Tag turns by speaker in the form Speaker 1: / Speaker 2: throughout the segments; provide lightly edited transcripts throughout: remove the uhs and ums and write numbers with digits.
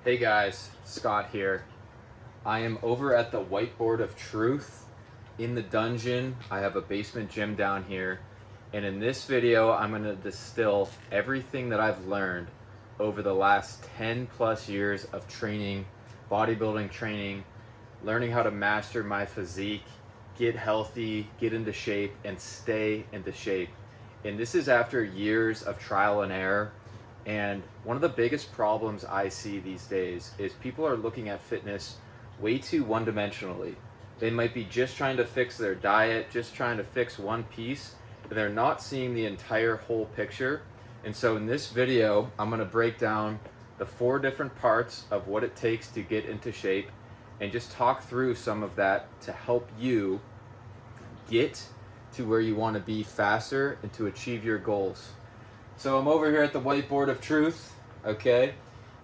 Speaker 1: Hey guys, Scott here. I am over at the Whiteboard of Truth in the dungeon. I have a basement gym down here, and in this video I'm going to distill everything that I've learned over the last 10 plus years of training, bodybuilding training, learning how to master my physique, get healthy, get into shape, and stay into shape. And this is after years of trial and error. And one of the biggest problems I see these days is people are looking at fitness way too one dimensionally. They might be just trying to fix their diet, just trying to fix one piece, and they're not seeing the entire whole picture. And so in this video, I'm going to break down the 4 different parts of what it takes to get into shape and just talk through some of that to help you get to where you want to be faster and to achieve your goals. So I'm over here at the Whiteboard of Truth, okay?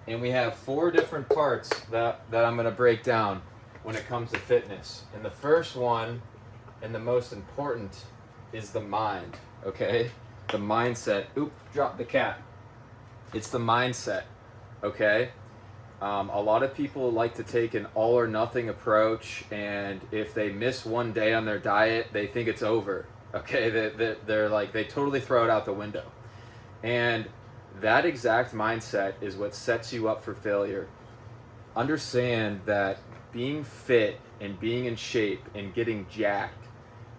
Speaker 1: And we have 4 different parts that I'm going to break down when it comes to fitness. And the first one, and the most important, is the mind, okay? The mindset. Oop, drop the cat. It's the mindset, okay? A lot of people like to take an all or nothing approach, and if they miss one day on their diet, they think it's over, okay? They're like, they totally throw it out the window. And that exact mindset is what sets you up for failure. Understand that being fit and being in shape and getting jacked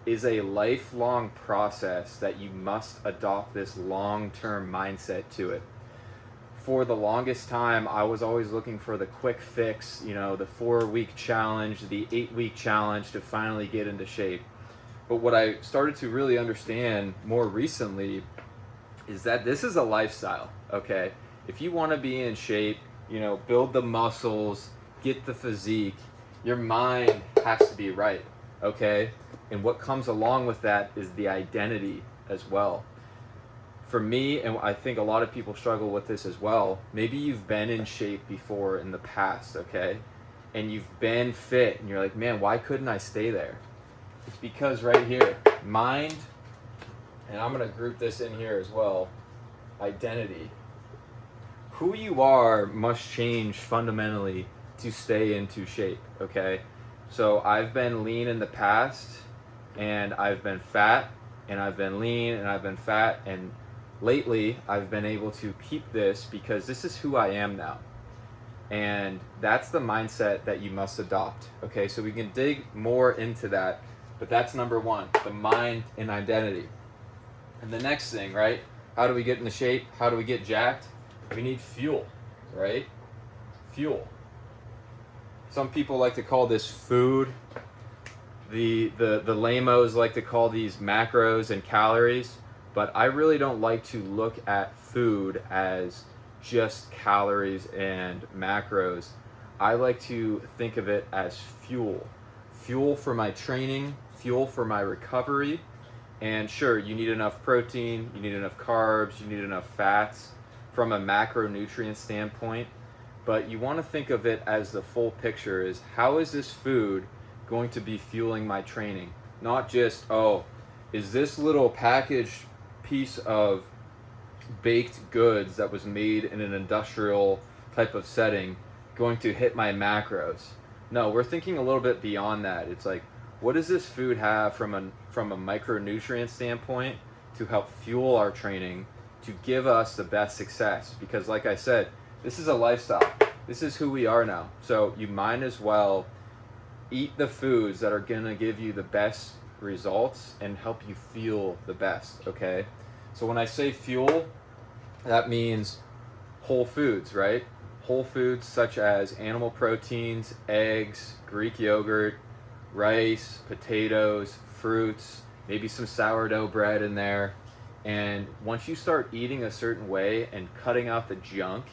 Speaker 1: is a lifelong process that you must adopt this long-term mindset to it. For the longest time, I was always looking for the quick fix, the 4-week challenge, the 8-week challenge to finally get into shape. But what I started to really understand more recently is that this is a lifestyle, okay? If you want to be in shape, build the muscles, get the physique, your mind has to be right, okay? And what comes along with that is the identity as well. For me, and I think a lot of people struggle with this as well, maybe you've been in shape before in the past, okay? And you've been fit, and you're like, man, why couldn't I stay there? It's because right here, mind, and I'm going to group this in here as well, identity. Who you are must change fundamentally to stay into shape, okay? So I've been lean in the past, and I've been fat, and I've been lean, and I've been fat, and lately I've been able to keep this because this is who I am now. And that's the mindset that you must adopt, okay? So we can dig more into that, but that's number 1, the mind and identity. And the next thing, right? How do we get into shape? How do we get jacked? We need fuel, right? Fuel. Some people like to call this food. The lamos like to call these macros and calories, but I really don't like to look at food as just calories and macros. I like to think of it as fuel. Fuel for my training, fuel for my recovery. And sure, you need enough protein, you need enough carbs, you need enough fats from a macronutrient standpoint, but you want to think of it as the full picture is how is this food going to be fueling my training? Not just, oh, is this little packaged piece of baked goods that was made in an industrial type of setting going to hit my macros? No, we're thinking a little bit beyond that. It's like, what does this food have from a micronutrient standpoint to help fuel our training, to give us the best success? Because like I said, this is a lifestyle. This is who we are now. So you might as well eat the foods that are going to give you the best results and help you feel the best, okay? So when I say fuel, that means whole foods, right? Whole foods such as animal proteins, eggs, Greek yogurt, rice, potatoes, fruits, maybe some sourdough bread in there. And once you start eating a certain way and cutting out the junk,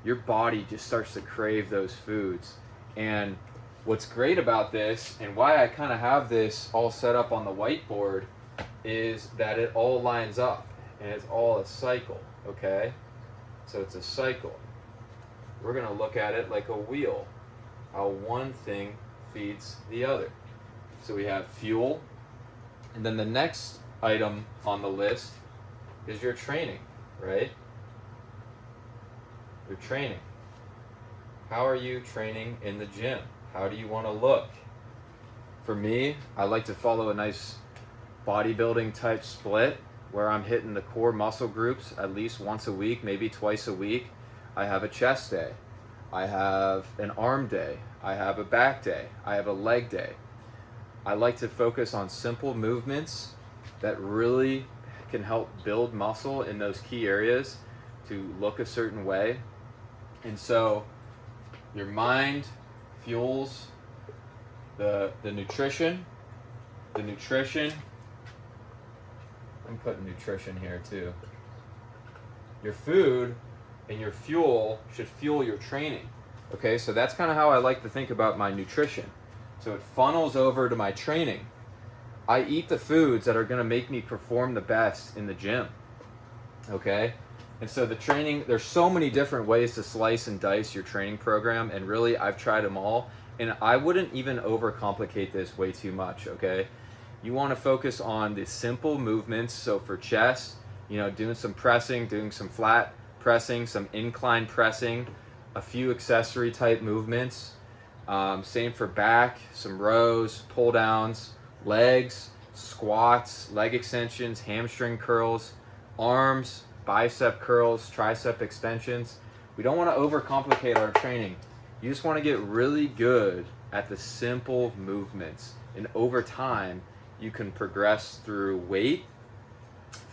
Speaker 1: your body just starts to crave those foods. And what's great about this, and why I kind of have this all set up on the whiteboard, is that it all lines up and it's all a cycle, okay? So it's a cycle. We're going to look at it like a wheel, how one thing feeds the other. So we have fuel, and then the next item on the list is your training, right? Your training. how are you training in the gym? How do you want to look? For me, I like to follow a nice bodybuilding type split where I'm hitting the core muscle groups at least once a week, maybe twice a week. I have a chest day. I have an arm day. I have a back day. I have a leg day. I like to focus on simple movements that really can help build muscle in those key areas to look a certain way. And so your mind fuels the nutrition. The nutrition, I'm putting nutrition here too. Your food and your fuel should fuel your training. Okay, so that's kind of how I like to think about my nutrition. So it funnels over to my training. I eat the foods that are going to make me perform the best in the gym. Okay? And so the training, there's so many different ways to slice and dice your training program, and really I've tried them all, and I wouldn't even overcomplicate this way too much, okay? You want to focus on the simple movements. So for chest, doing some pressing, doing some flat pressing, some incline pressing, a few accessory type movements. Same for back, some rows, pull downs, legs, squats, leg extensions, hamstring curls, arms, bicep curls, tricep extensions. We don't want to overcomplicate our training. You just want to get really good at the simple movements. And over time, you can progress through weight,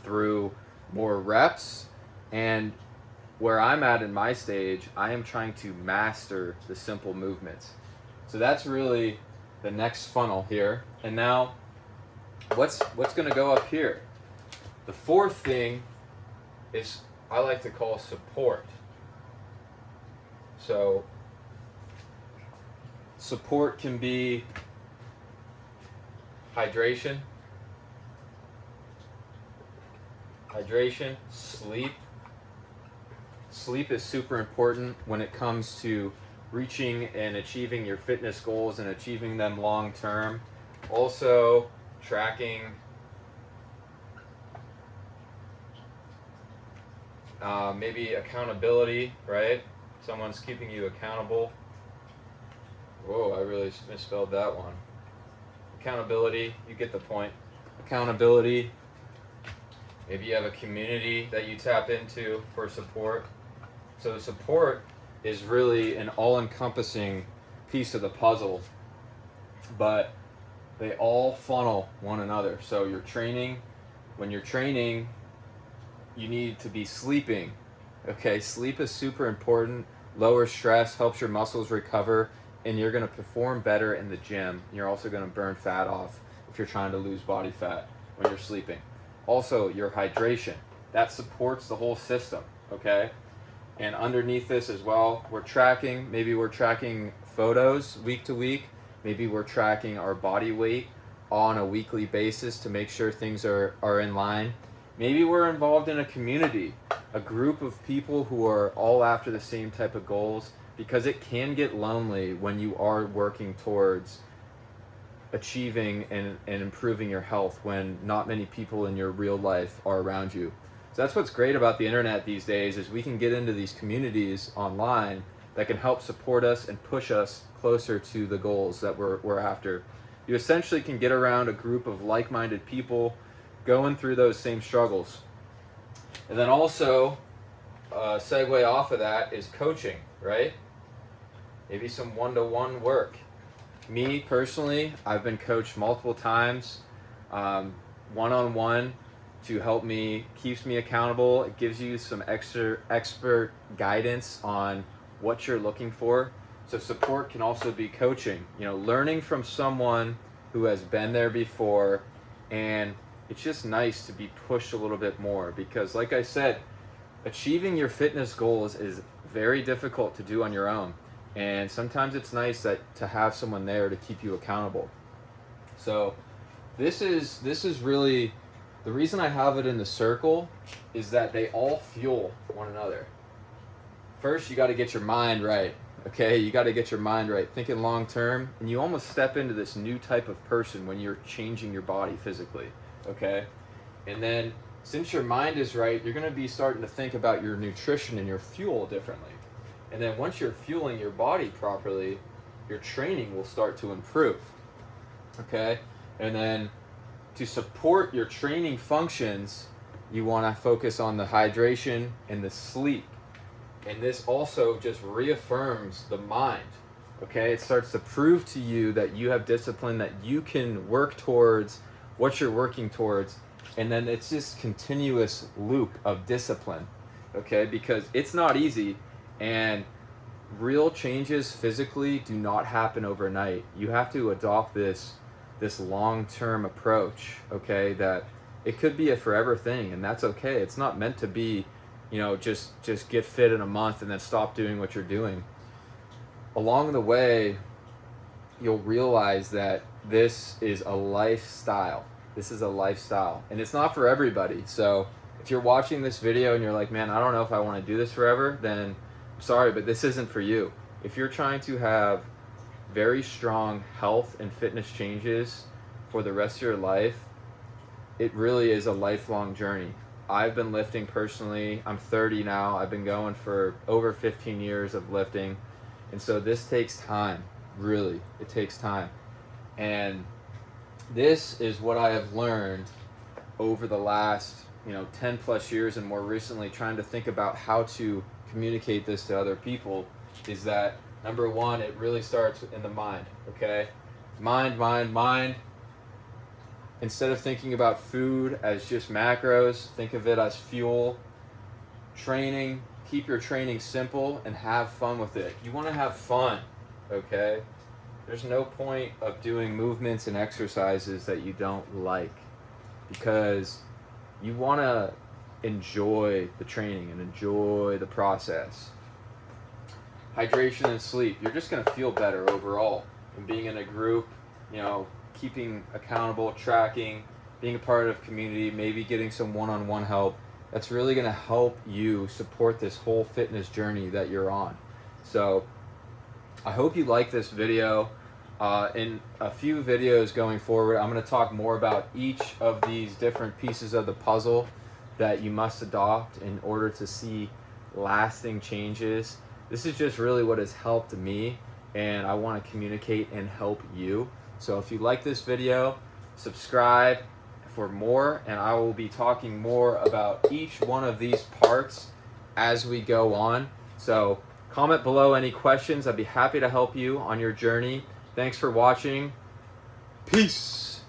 Speaker 1: through more reps, and where I'm at in my stage, I am trying to master the simple movements. So that's really the next funnel here. And now, what's going to go up here? The fourth thing is I like to call support. So support can be hydration, sleep. Sleep is super important when it comes to reaching and achieving your fitness goals and achieving them long term. Also, tracking, maybe accountability, right? Someone's keeping you accountable. Whoa, I really misspelled that one. Accountability, you get the point. Accountability. Maybe you have a community that you tap into for support. So support is really an all-encompassing piece of the puzzle, but they all funnel one another. So you're training. When you're training, you need to be sleeping. Okay, sleep is super important. Lower stress helps your muscles recover, and you're going to perform better in the gym. You're also going to burn fat off if you're trying to lose body fat when you're sleeping. Also, your hydration. That supports the whole system, okay? And underneath this as well, we're tracking. Maybe we're tracking photos week to week. Maybe we're tracking our body weight on a weekly basis to make sure things are in line. Maybe we're involved in a community, a group of people who are all after the same type of goals, because it can get lonely when you are working towards achieving and improving your health when not many people in your real life are around you. So that's what's great about the internet these days, is we can get into these communities online that can help support us and push us closer to the goals that we're after. You essentially can get around a group of like-minded people going through those same struggles. And then also, segue off of that is coaching, right? Maybe some one-to-one work. Me personally, I've been coached multiple times, one-on-one, to help me, keeps me accountable. It gives you some extra expert guidance on what you're looking for. So support can also be coaching, learning from someone who has been there before. And it's just nice to be pushed a little bit more, because like I said, achieving your fitness goals is very difficult to do on your own. And sometimes it's nice to have someone there to keep you accountable. So this is really, the reason I have it in the circle is that they all fuel one another. First, you got to get your mind right. Okay, you got to get your mind right, thinking long term, and you almost step into this new type of person when you're changing your body physically. Okay, and then since your mind is right, you're going to be starting to think about your nutrition and your fuel differently. And then once you're fueling your body properly, your training will start to improve. Okay? And then to support your training functions, you want to focus on the hydration and the sleep. And this also just reaffirms the mind. Okay? It starts to prove to you that you have discipline, that you can work towards what you're working towards. And then it's this continuous loop of discipline. Okay? Because it's not easy, and real changes physically do not happen overnight. You have to adopt this long-term approach, okay? That it could be a forever thing, and that's okay. It's not meant to be, just get fit in a month and then stop doing what you're doing. Along the way, you'll realize that this is a lifestyle. This is a lifestyle, and it's not for everybody. So if you're watching this video and you're like, man, I don't know if I want to do this forever, then I'm sorry, but this isn't for you. If you're trying to have very strong health and fitness changes for the rest of your life, it really is a lifelong journey. I've been lifting personally. I'm 30 now. I've been going for over 15 years of lifting. And so this takes time, really. It takes time. And this is what I have learned over the last, 10 plus years, and more recently trying to think about how to communicate this to other people, is that number one, it really starts in the mind, okay? Mind. Instead of thinking about food as just macros, think of it as fuel. Training, keep your training simple and have fun with it. You want to have fun, okay? There's no point of doing movements and exercises that you don't like, because you want to enjoy the training and enjoy the process. Hydration and sleep, you're just going to feel better overall. And being in a group, keeping accountable, tracking, being a part of community, maybe getting some one-on-one help, that's really going to help you support this whole fitness journey that you're on. So I hope you like this video. In a few videos going forward, I'm going to talk more about each of these different pieces of the puzzle that you must adopt in order to see lasting changes. This is just really what has helped me, and I want to communicate and help you. So if you like this video, subscribe for more, and I will be talking more about each one of these parts as we go on. So comment below any questions. I'd be happy to help you on your journey. Thanks for watching. Peace.